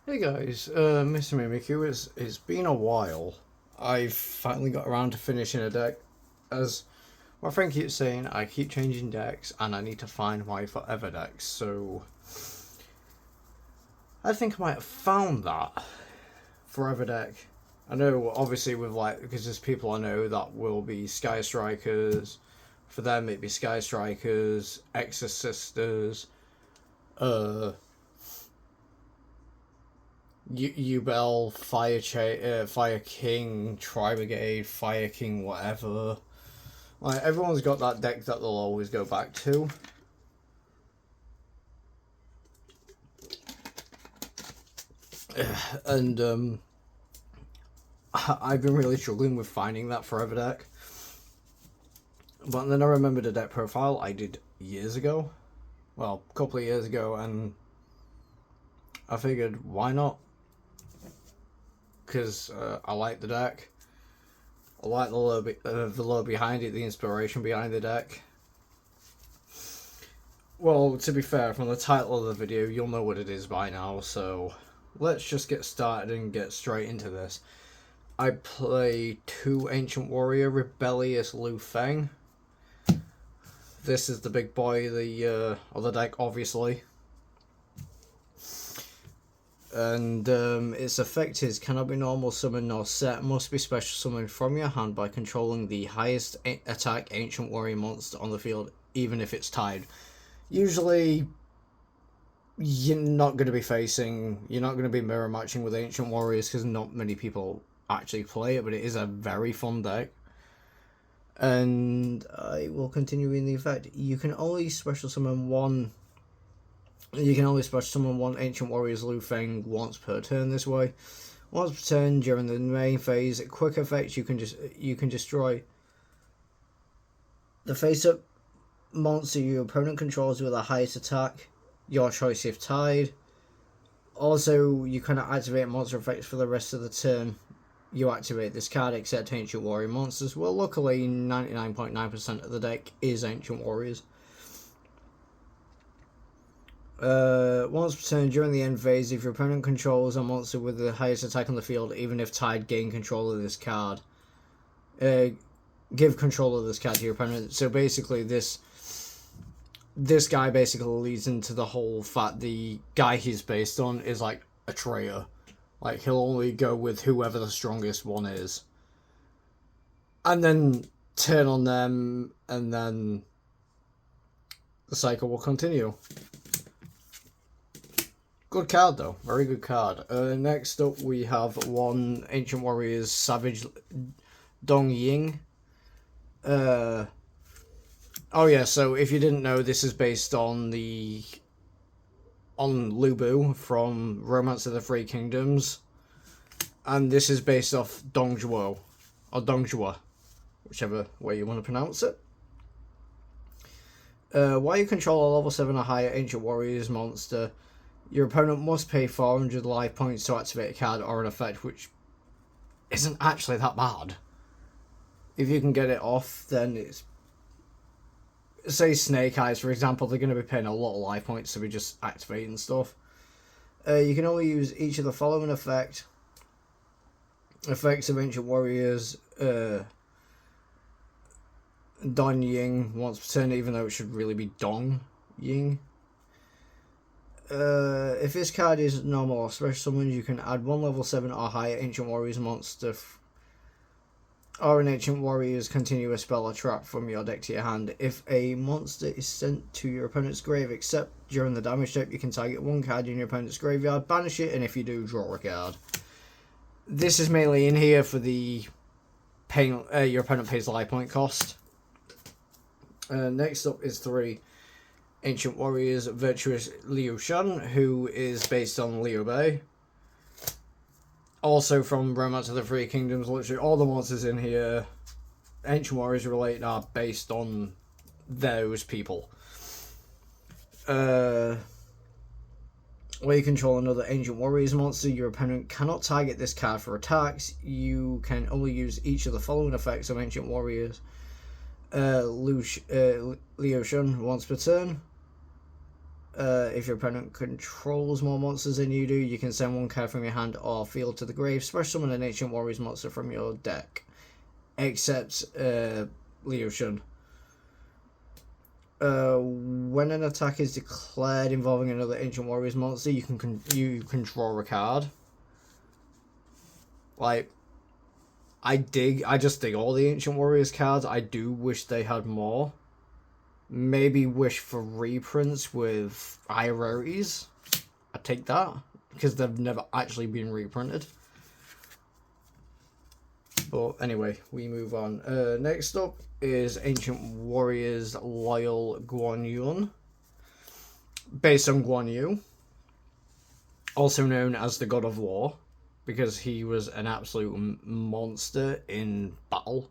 Hey guys, Mr. Mimikyu, it's been a while. I've finally got around to finishing a deck. As my friend keeps saying, I keep changing decks and I need to find my forever decks. So I think I might have found that forever deck. I know, obviously, because there's people I know that will be Sky Strikers. For them, it'd be Sky Strikers, Exorcisters, uh, Ubel, Fire King, Tri Brigade, Fire King, whatever. Like everyone's got that deck that they'll always go back to. And I've been really struggling with finding that forever deck. But then I remembered a deck profile I did years ago. Well, a couple of years ago, and I figured why not? Because I like the deck. I like the lore behind it, the inspiration behind the deck. Well, to be fair, from the title of the video, you'll know what it is by now, so let's just get started and get straight into this. I play 2 Ancient Warrior Rebellious Lu Feng. This is the big boy of the deck, obviously. And its effect is cannot be normal summon nor set, must be special summoned from your hand by controlling the highest attack Ancient Warrior monster on the field, even if it's tied. Usually, you're not going to be mirror matching with Ancient Warriors because not many people actually play it, but it is a very fun deck. And I will continue in the effect. You can only special summon one Ancient Warriors Lu Feng once per turn this way. Once per turn during the main phase, quick effect you can destroy the face-up monster your opponent controls with the highest attack, your choice if tied. Also, you cannot activate monster effects for the rest of the turn you activate this card except Ancient Warrior monsters. Well, luckily 99.9% of the deck is Ancient Warriors. Once per turn during the end phase, if your opponent controls a monster with the highest attack on the field, even if tied, gain control of this card. Give control of this card to your opponent. So basically, this guy basically leads into the whole fact the guy he's based on is like a traitor. Like, he'll only go with whoever the strongest one is. And then turn on them, and then the cycle will continue. Good card, though. Very good card. Next up, we have 1 Ancient Warriors Savage Dong Ying. Oh yeah, so if you didn't know, this is based on Lu Bu from Romance of the Three Kingdoms. And this is based off Dongzhuo, or Dongjua, whichever way you want to pronounce it. While you control a level 7 or higher Ancient Warriors monster, your opponent must pay 400 life points to activate a card or an effect, which isn't actually that bad. If you can get it off, then it's... Say Snake Eyes, for example, they're going to be paying a lot of life points to be just activating stuff. You can only use each of the following effects of Ancient Warriors. Don Ying once per turn, even though it should really be Dong Ying. If this card is normal or special summoned, you can add 1 level 7 or higher Ancient Warriors monster or an Ancient Warriors continuous spell or trap from your deck to your hand. If a monster is sent to your opponent's grave, except during the damage step, you can target 1 card in your opponent's graveyard, banish it, and if you do, draw a card. This is mainly in here for the your opponent pays life point cost. Next up is 3 Ancient Warriors Virtuous Liu Shan, who is based on Liu Bei. Also from Romance of the Three Kingdoms, literally all the monsters in here, Ancient Warriors related, are based on those people. Where you control another Ancient Warriors monster, your opponent cannot target this card for attacks. You can only use each of the following effects of Ancient Warriors Liu Shan once per turn. If your opponent controls more monsters than you do, you can send one card from your hand or field to the grave. Special summon an Ancient Warriors monster from your deck. Except Liu Shun. When an attack is declared involving another Ancient Warriors monster, you can draw a card. Like, I just dig all the Ancient Warriors cards. I do wish they had more. Maybe wish for reprints with higher rarities. I'd take that, because they've never actually been reprinted. But anyway, we move on. Next up is Ancient Warriors Loyal Guan Yun. Based on Guan Yu. Also known as the God of War, because he was an absolute monster in battle.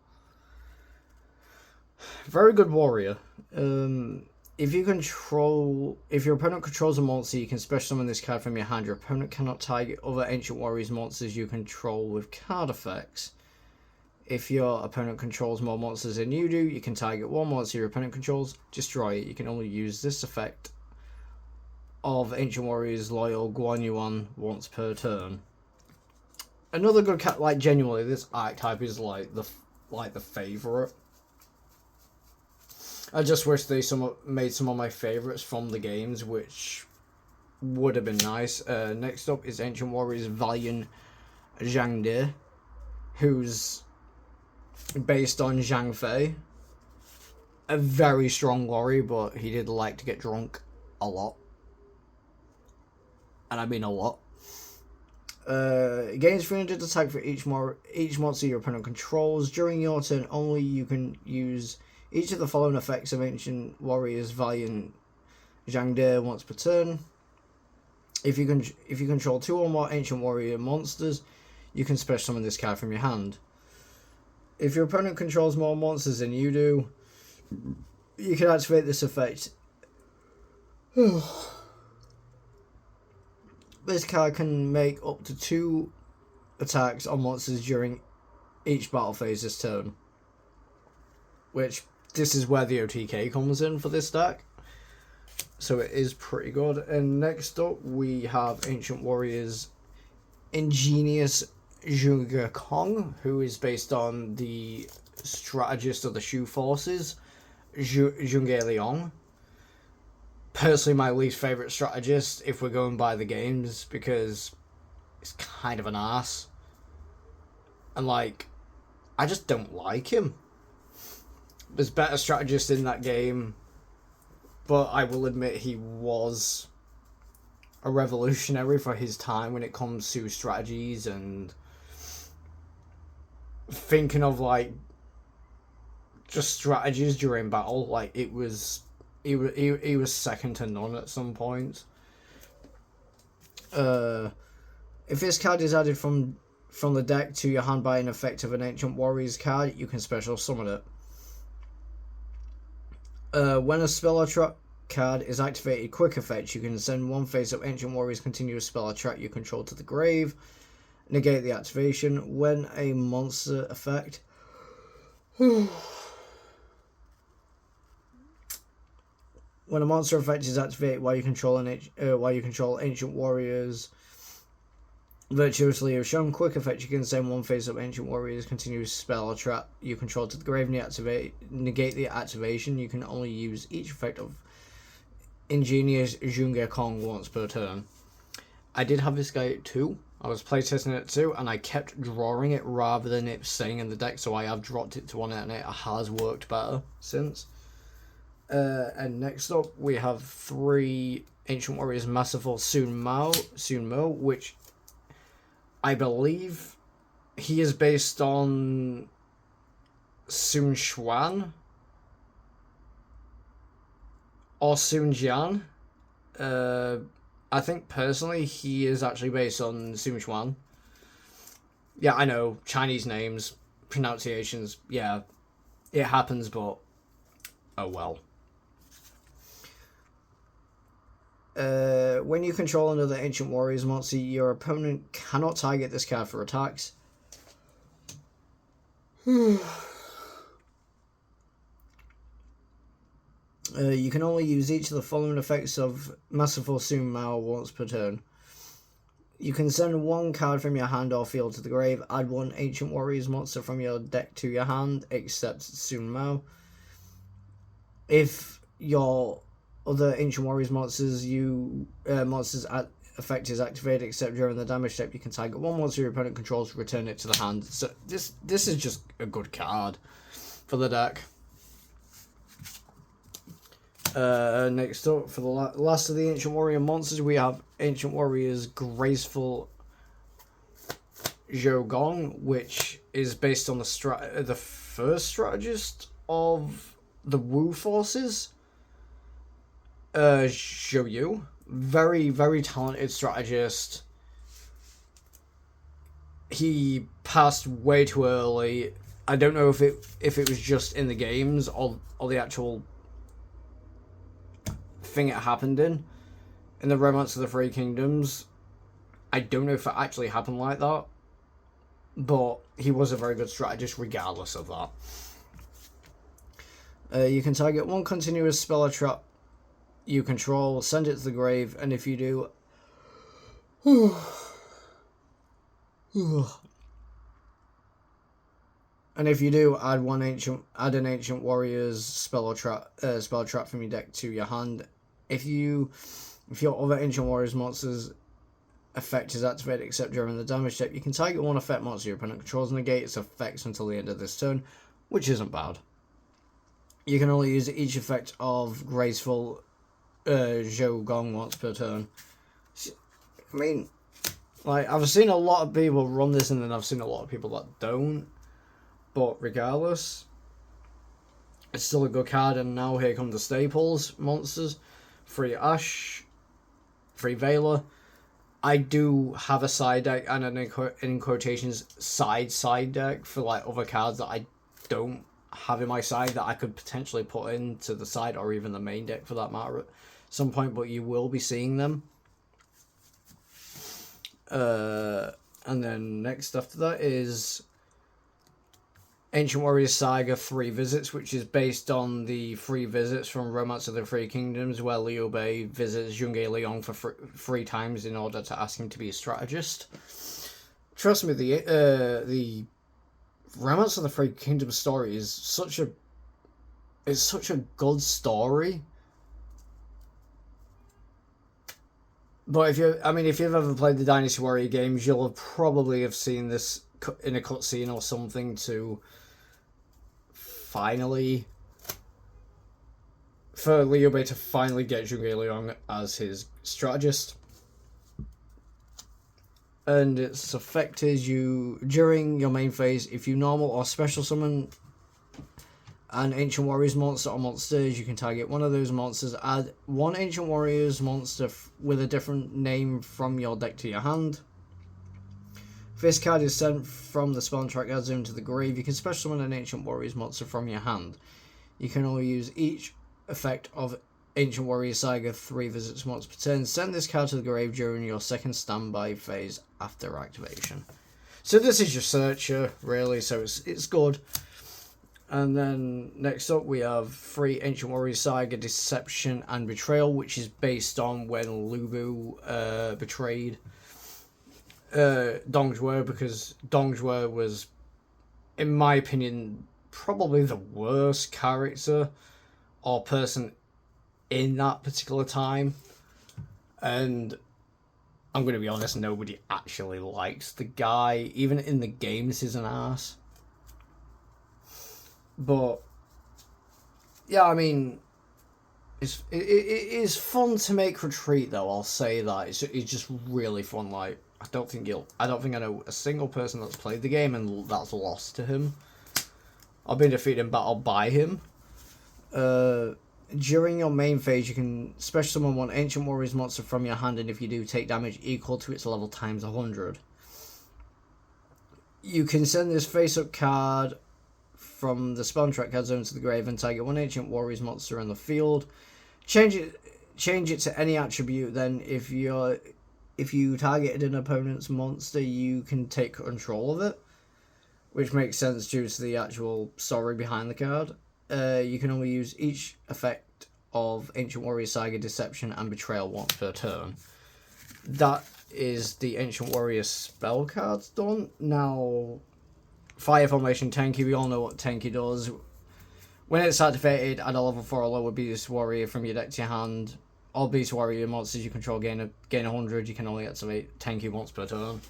Very good warrior. If your opponent controls a monster, you can special summon this card from your hand. Your opponent cannot target other Ancient Warriors monsters you control with card effects. If your opponent controls more monsters than you do, you can target one monster your opponent controls, destroy it. You can only use this effect of Ancient Warriors Loyal Guan Yuan once per turn. Another good card, like, genuinely, this archetype is like the favorite. I just wish they made some of my favorites from the games, which would have been nice. Next up is Ancient Warriors Valiant Zhang De, who's based on Zhang Fei. A very strong warrior, but he did like to get drunk a lot. And I mean a lot. Gains 300 attack for each monster your opponent controls. During your turn only, you can use each of the following effects of Ancient Warriors Valiant Zhang De once per turn. If you control 2 or more Ancient Warrior monsters, you can special summon this card from your hand. If your opponent controls more monsters than you do, you can activate this effect. This card can make up to 2 attacks on monsters during each battle phase this turn. Which, this is where the OTK comes in for this deck. So it is pretty good. And next up, we have Ancient Warriors Ingenious Zhuge Kong, who is based on the strategist of the Shu forces, Zhuge Liang. Personally, my least favourite strategist, if we're going by the games, because it's kind of an ass. And, like, I just don't like him. There's better strategists in that game, but I will admit he was a revolutionary for his time when it comes to strategies and thinking of, like, just strategies during battle. Like, he was second to none at some point. If this card is added from the deck to your hand by an effect of an Ancient Warriors card, you can special summon it. When a spell or trap card is activated, quick effect, you can send one face-up Ancient Warriors continuous spell or trap you control to the grave. Negate the activation. When a monster effect... When a monster effect is activated while you control Ancient Warriors Virtuously Liu Shun, quick effect, you can send one face-up Ancient Warriors continuous spell or trap you control to the grave. Negate the activation. You can only use each effect of Ingenious Zhuge Kong once per turn. I did have this guy too. I was playtesting it too, and I kept drawing it rather than it staying in the deck, so I have dropped it to one, and it has worked better since. And next up, we have 3 Ancient Warriors Masterful Sun Mo, which I believe he is based on Sun Xuan or Sun Jian. I think personally he is actually based on Sun Xuan. Yeah, I know, Chinese names, pronunciations, yeah, it happens, but oh well. When you control another Ancient Warriors monster, your opponent cannot target this card for attacks. You can only use each of the following effects of Masterful Sun Mao once per turn. You can send one card from your hand or field to the grave, add one Ancient Warriors monster from your deck to your hand, except Sun Mao. If your other Ancient Warriors monsters effect is activated, except during the damage step, you can target one monster your opponent controls, return it to the hand. So this is just a good card for the deck. Next up, for the last of the Ancient Warrior monsters, we have Ancient Warriors Graceful Zhou Gong, which is based on the first strategist of the Wu forces, Zhou Yu. Very, very talented strategist. He passed way too early. I don't know if it was just in the games or the actual thing it happened in the Romance of the Three Kingdoms. I don't know if it actually happened like that, but he was a very good strategist regardless of that. You can target one continuous spell or trap you control, send it to the grave, and if you do add an ancient warrior's spell or trap from your deck to your hand. If your other ancient warriors monsters effect is activated except during the damage step, you can target one effect monster your opponent controls and negate its effects until the end of this turn, which isn't bad. You can only use each effect of Graceful Zhou Gong once per turn. I mean, like, I've seen a lot of people run this and then I've seen a lot of people that don't. But regardless, it's still a good card. And now here come the staples monsters. 3 Ash, 3 Veiler. I do have a side deck and an in quotations side deck for like other cards that I don't have in my side that I could potentially put into the side or even the main deck for that matter at some point, but you will be seeing them. And then next after that is Ancient Warriors Saga 3 Visits, which is based on the 3 visits from Romance of the Three Kingdoms, where Liu Bei visits Zhonghe Liang for 3 times in order to ask him to be a strategist. Trust me, the Romance of the Three Kingdoms story is such a good story. But if you've ever played the Dynasty Warrior games, you'll probably have seen this in a cutscene or something to finally, for Liu Bei to finally get Zhonghe Liang as his strategist. And its effect is during your main phase, if you normal or special summon an Ancient Warriors monster or monsters, you can target one of those monsters, add one Ancient Warriors monster with a different name from your deck to your hand. If this card is sent from the spawn track ad zone to the grave, you can special summon an Ancient Warriors monster from your hand. You can only use each effect of Ancient Warriors Saga 3 visits once per turn. Send this card to the grave during your second standby phase after activation. So this is your searcher, really, so it's good. And then next up we have 3 Ancient Warriors Saga Deception and Betrayal, which is based on when Lu Bu betrayed Dong Zhuo, because Dong Zhuo was, in my opinion, probably the worst character or person in that particular time. And I'm going to be honest, nobody actually likes the guy. Even in the games, he's an ass. But yeah, I mean, it is fun to make Retreat, though. I'll say that it's just really fun. Like, I don't think I know a single person that's played the game and that's lost to him. I've been defeated in battle by him. During your main phase, you can special summon one Ancient Warriors monster from your hand, and if you do, take damage equal to its level times 100. You can send this face-up card from the spawn track card zone to the grave and target one Ancient Warriors monster in the field. Change it to any attribute. Then, if you targeted an opponent's monster, you can take control of it, which makes sense due to the actual story behind the card. You can only use each effect of Ancient Warrior Saga Deception and Betrayal once per turn. That is the Ancient Warrior spell cards done. Now, Fire Formation Tenki, we all know what Tenki does. When it's activated, add a level 4 or lower Beast Warrior from your deck to your hand. All Beast Warrior monsters you control gain 100. You can only activate Tenki once per turn.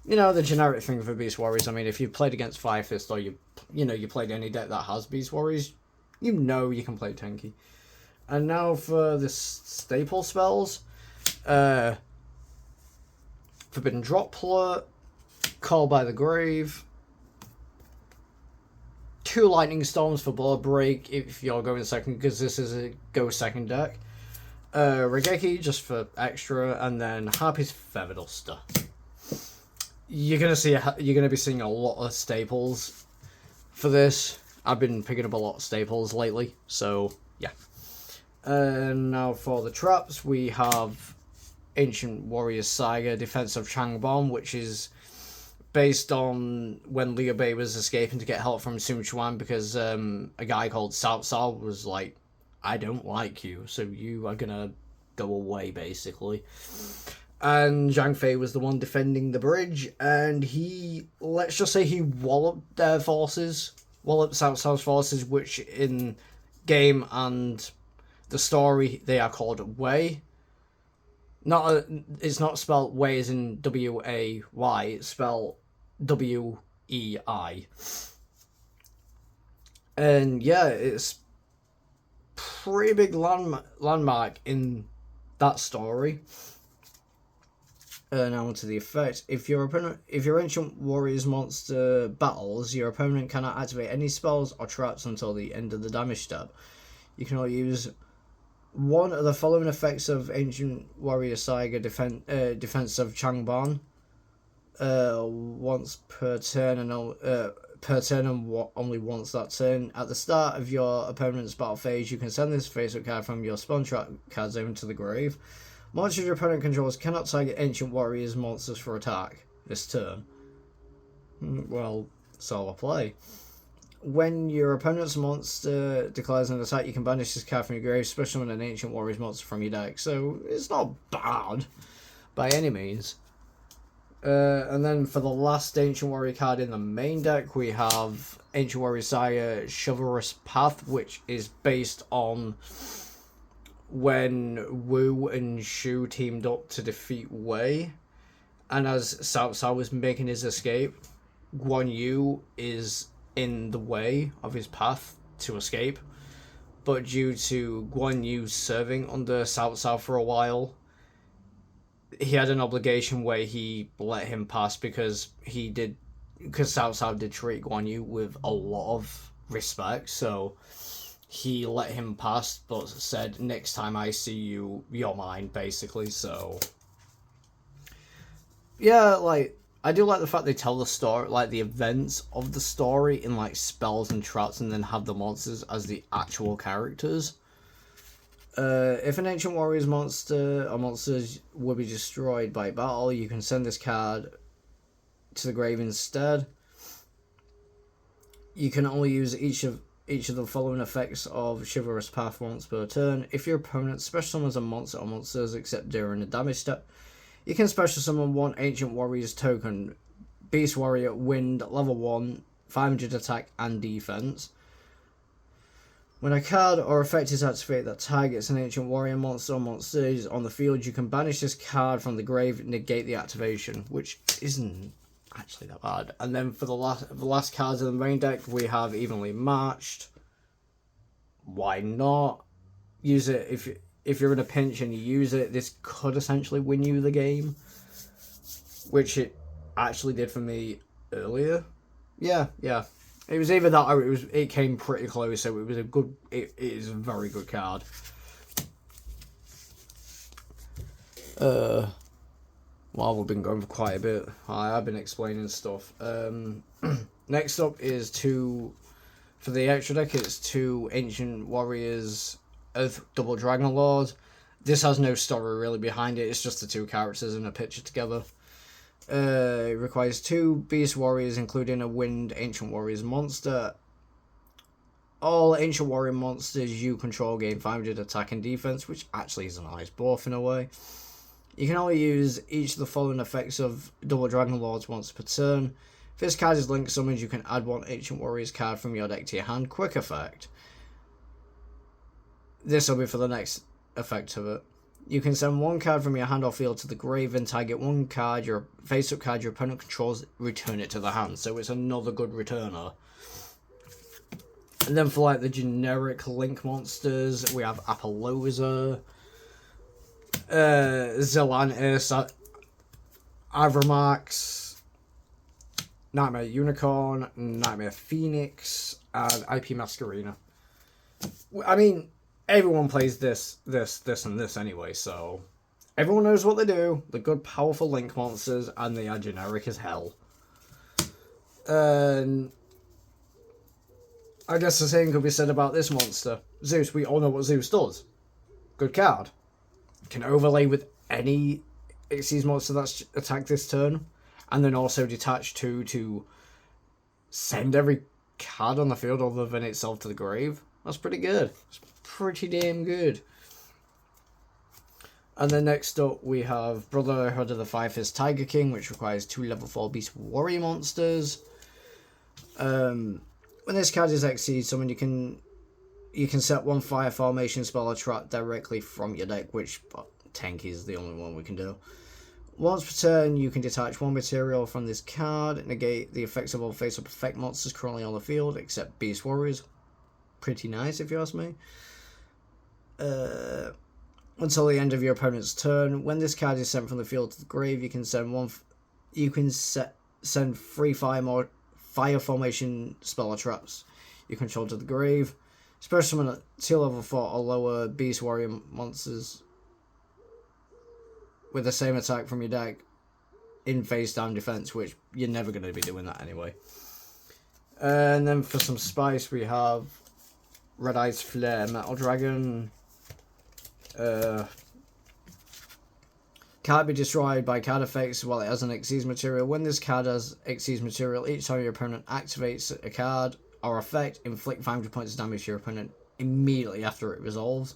You know, the generic thing for Beast Warriors. I mean, if you played against Fire Fist or you played any deck that has Beast Warriors, you know you can play Tenki. And now for the staple spells. Forbidden Droplet, Call by the Grave, 2 Lightning Storms for Board Break if you're going second, because this is a go second deck. Regeki just for extra, and then Harpy's Feather Duster. You're gonna be seeing a lot of staples for this. I've been picking up a lot of staples lately, so yeah. And now for the traps, we have Ancient Warrior Saga Defense of Changbon, which is based on when Liu Bei was escaping to get help from Sun Quan because a guy called Cao Cao was like, I don't like you, so you are gonna go away, basically. And Zhang Fei was the one defending the bridge, and let's just say he walloped their forces, walloped Cao Cao's forces, which in game and the story, they are called Wei. It's not spelled Wei as in W-A-Y, it's spelled W-E-I. And yeah, it's pretty big landmark in that story. Now onto the effect. If your Ancient Warriors monster battles, your opponent cannot activate any spells or traps until the end of the damage step. You can only use one of the following effects of Ancient Warrior Saga Defense of Changbon once per turn, and only once that turn. At the start of your opponent's battle phase, you can send this face-up card from your spawn trap card zone to the grave. Monsters your opponent controls cannot target Ancient Warriors monsters for attack this turn. Well, so I'll play. When your opponent's monster declares an attack, you can banish this card from your grave, especially when an Ancient Warriors monster from your deck. So it's not bad by any means. And then for the last Ancient Warrior card in the main deck, we have Ancient Warrior Saga Chivalrous Path, which is based on when Wu and Shu teamed up to defeat Wei. And as Cao Cao was making his escape, Guan Yu is in the way of his path to escape, but due to Guan Yu serving under Cao Cao for a while, he had an obligation where he let him pass because Cao Cao did treat Guan Yu with a lot of respect, so he let him pass, but said, next time I see you, you're mine, basically. So yeah, like, I do like the fact they tell the story, like the events of the story in like spells and traps, and then have the monsters as the actual characters. If an Ancient Warriors monster or monsters will be destroyed by battle, you can send this card to the grave instead. You can only use each of the following effects of Chivalrous Path once per turn. If your opponent special summons a monster or monsters except during the damage step, you can special summon one Ancient Warriors token, Beast Warrior, Wind, level 1, 500 attack and defense. When a card or effect is activated that targets an Ancient Warrior monster or monsters on the field, you can banish this card from the grave and negate the activation, which isn't actually that bad. And then for the last cards in the main deck, we have Evenly Matched. Why not? Use it if you're in a pinch and you use it. This could essentially win you the game, which it actually did for me earlier. Yeah. It was either that or it came pretty close, so it is a very good card. Well, we've been going for quite a bit. I've been explaining stuff. Next up is for the extra deck, it's 2 Ancient Warriors Earth Double Dragon Lord. This has no story really behind it, it's just the 2 characters in a picture together. It requires 2 Beast Warriors, including a Wind Ancient Warriors monster. All Ancient Warrior monsters you control gain 500 attack and defense, which actually is a nice buff in a way. You can only use each of the following effects of Double Dragon Lords once per turn. If this card is linked summoned, you can add one Ancient Warriors card from your deck to your hand. Quick effect. This will be for the next effect of it. You can send one card from your hand or field to the grave and target one card, your face-up card your opponent controls, return it to the hand. So it's another good returner. And then for like the generic link monsters, we have Apollousa, Zelantis, Avramax, Nightmare Unicorn, Nightmare Phoenix, and IP Masquerena. I mean, everyone plays this, and this anyway, so everyone knows what they do. They're good, powerful link monsters, and they are generic as hell. I guess the same could be said about this monster. Zeus, we all know what Zeus does. Good card. Can overlay with any Xyz monster that's attacked this turn, and then also detach 2 to send every card on the field other than itself to the grave. That's pretty good. It's pretty damn good. And then next up we have Brotherhood of the Five-Fist Tiger King, which requires 2 level 4 Beast Warrior monsters. When this card is Xyz summoned, you can set one fire formation spell or trap directly from your deck, which tank is the only one we can do. Once per turn, you can detach one material from this card, negate the effects of all face-up effect monsters currently on the field, except Beast Warriors. Pretty nice, if you ask me. Until the end of your opponent's turn, when this card is sent from the field to the grave, you can send send 3 fire formation spell or traps you control to the grave. Special summon 2 level 4 or lower Beast Warrior monsters with the same attack from your deck in face down defense, which you're never going to be doing that anyway. And then for some spice, we have Red Eyes Flare Metal Dragon. Can't be destroyed by card effects while it has an Xyz material. When this card has Xyz material, each time your opponent activates a card or effect, inflict 500 points of damage to your opponent immediately after it resolves.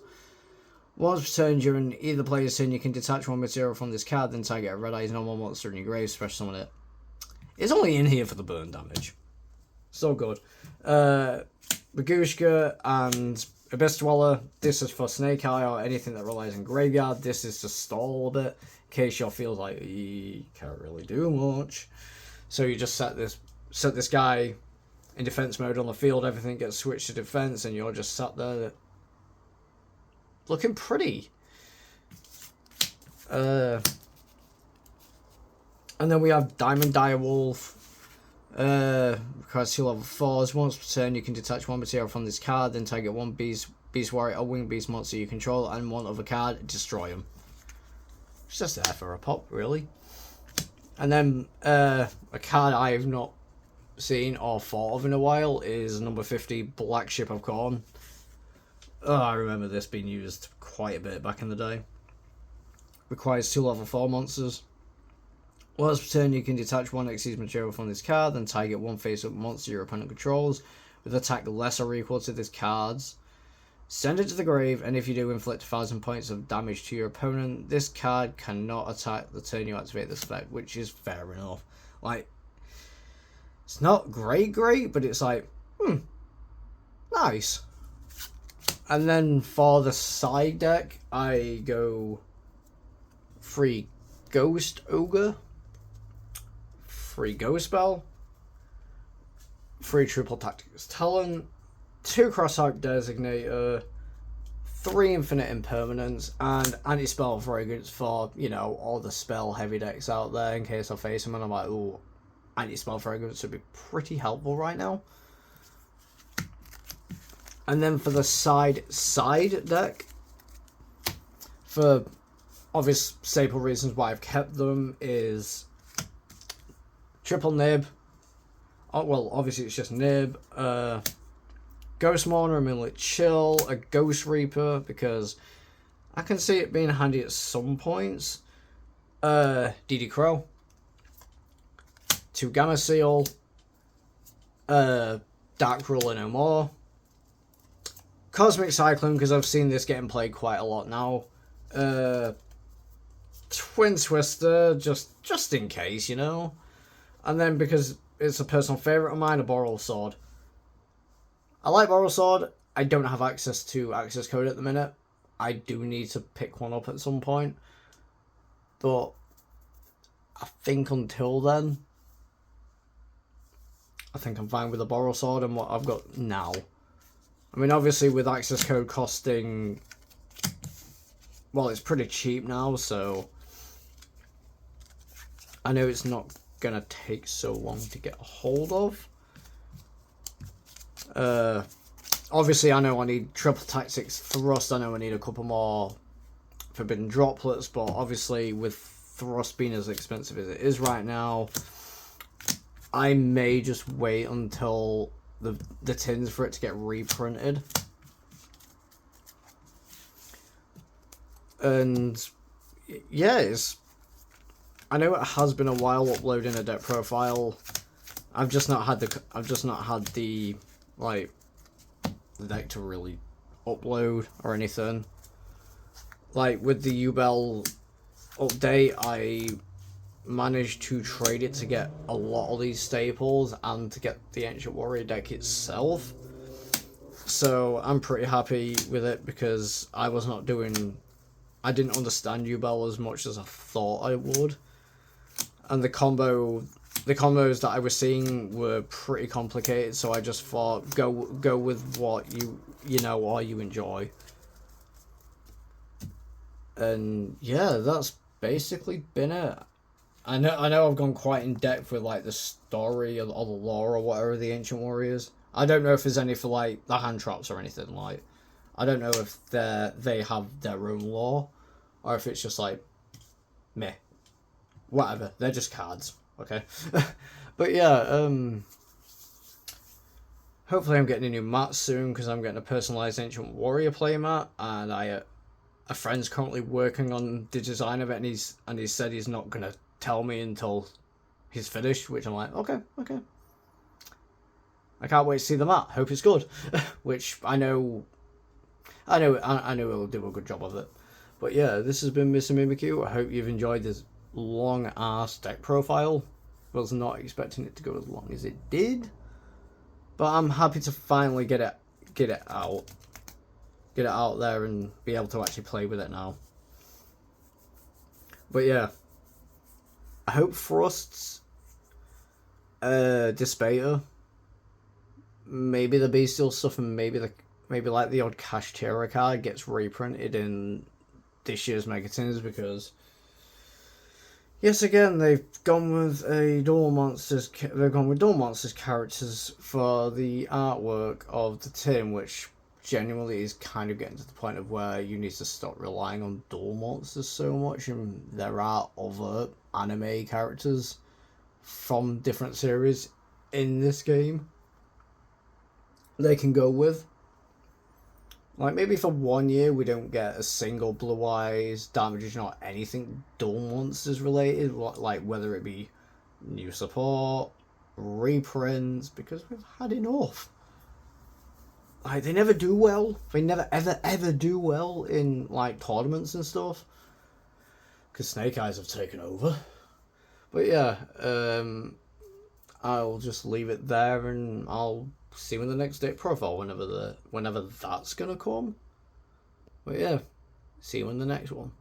Once per turn during either player's turn, you can detach one material from this card, then target a Red Eyes normal monster in your grave, special summon it. It's only in here for the burn damage. So good. Bagushka and Abyss Dweller. This is for Snake Eye or anything that relies on graveyard. This is to stall a bit, in case you feel like you can't really do much. So you just set this guy in defense mode on the field, everything gets switched to defense, and you're just sat there looking pretty. And then we have Diamond Direwolf. Requires 2 level 4s. Once per turn, you can detach one material from this card, then target one Beast Warrior or Winged Beast monster you control, and one other card, destroy them. It's just there for a pop, really. And then a card I have not seen or thought of in a while is number 50, Black Ship of Corn. Oh, I remember this being used quite a bit back in the day. Requires 2 level 4 monsters. Once per turn, you can detach one Xyz material from this card, then target one face-up monster your opponent controls with attack less or equal to this card's. Send it to the grave, and if you do, inflict 1,000 points of damage to your opponent. This card cannot attack the turn you activate this effect, which is fair enough. Like, it's not great, but it's like, nice. And then for the side deck, I go 3 Ghost Ogre, 3 Ghost Spell, 3 Triple Tactics Talent, 2 Cross-Hype Designator, 3 Infinite Impermanence, and Anti-Spell Fragrance for, you know, all the spell heavy decks out there in case I face them and I'm like, ooh, Anti-Spell Fragrance would be pretty helpful right now. And then for the side deck, for obvious staple reasons why I've kept them, is Triple Nib. Oh, well, obviously it's just Nib. Ghost Mourner, Moonlit Chill, a Ghost Reaper, because I can see it being handy at some points. DD Crow. 2 Gamma Seal. Dark Ruler No More. Cosmic Cyclone, because I've seen this getting played quite a lot now. Twin Twister, just in case, you know. And then because it's a personal favourite of mine, a Boral Sword. I like Boral Sword. I don't have access to access code at the minute. I do need to pick one up at some point. But I think until then, I think I'm fine with the Boral Sword and what I've got now. I mean, obviously with access code costing, well, it's pretty cheap now, so I know it's not going to take so long to get a hold of. Obviously, I know I need triple tactics thrust. I know I need a couple more forbidden droplets, but obviously with thrust being as expensive as it is right now, I may just wait until the tins for it to get reprinted. And yeah, I know it has been a while uploading a deck profile. I've just not had the like the deck to really upload or anything. Like with the Yubel update, I managed to trade it to get a lot of these staples and to get the Ancient Warrior deck itself. So I'm pretty happy with it because I didn't understand Yubel as much as I thought I would. And the combos that I was seeing were pretty complicated, so I just thought go with what you know or you enjoy. And yeah, that's basically been it. I know I've gone quite in depth with like the story or the lore or whatever of the Ancient Warriors. I don't know if there's any for like the hand traps or anything. Like, I don't know if they have their own lore or if it's just like meh, whatever. They're just cards, okay. But yeah, hopefully I'm getting a new mat soon because I'm getting a personalized Ancient Warrior playmat, and a friend's currently working on the design of it, and he said he's not gonna tell me until he's finished, which I'm like, okay. I can't wait to see the mat. Hope it's good. Which I know he'll do a good job of it. But yeah, this has been Mr. Mimikyu. I hope you've enjoyed this long ass deck profile. I was not expecting it to go as long as it did, but I'm happy to finally get it out there and be able to actually play with it now. But yeah, I hope Frost's Despater, maybe the Bestial stuff, and maybe like the odd Kashtira card gets reprinted in this year's Megatins, because yes, again, they've gone with Duel Monsters characters for the artwork of the tin, which genuinely is kind of getting to the point of where you need to stop relying on Duel Monsters so much, and there are other anime characters from different series in this game they can go with. Like, maybe for 1 year we don't get a single Blue Eyes, Damage, not anything Duel Monsters related, like whether it be new support, reprints, because we've had enough. Like, they never do well. They never ever do well in like tournaments and stuff, because Snake Eyes have taken over. But yeah, I'll just leave it there, and I'll see you in the next deck profile whenever that's gonna come. But yeah, see you in the next one.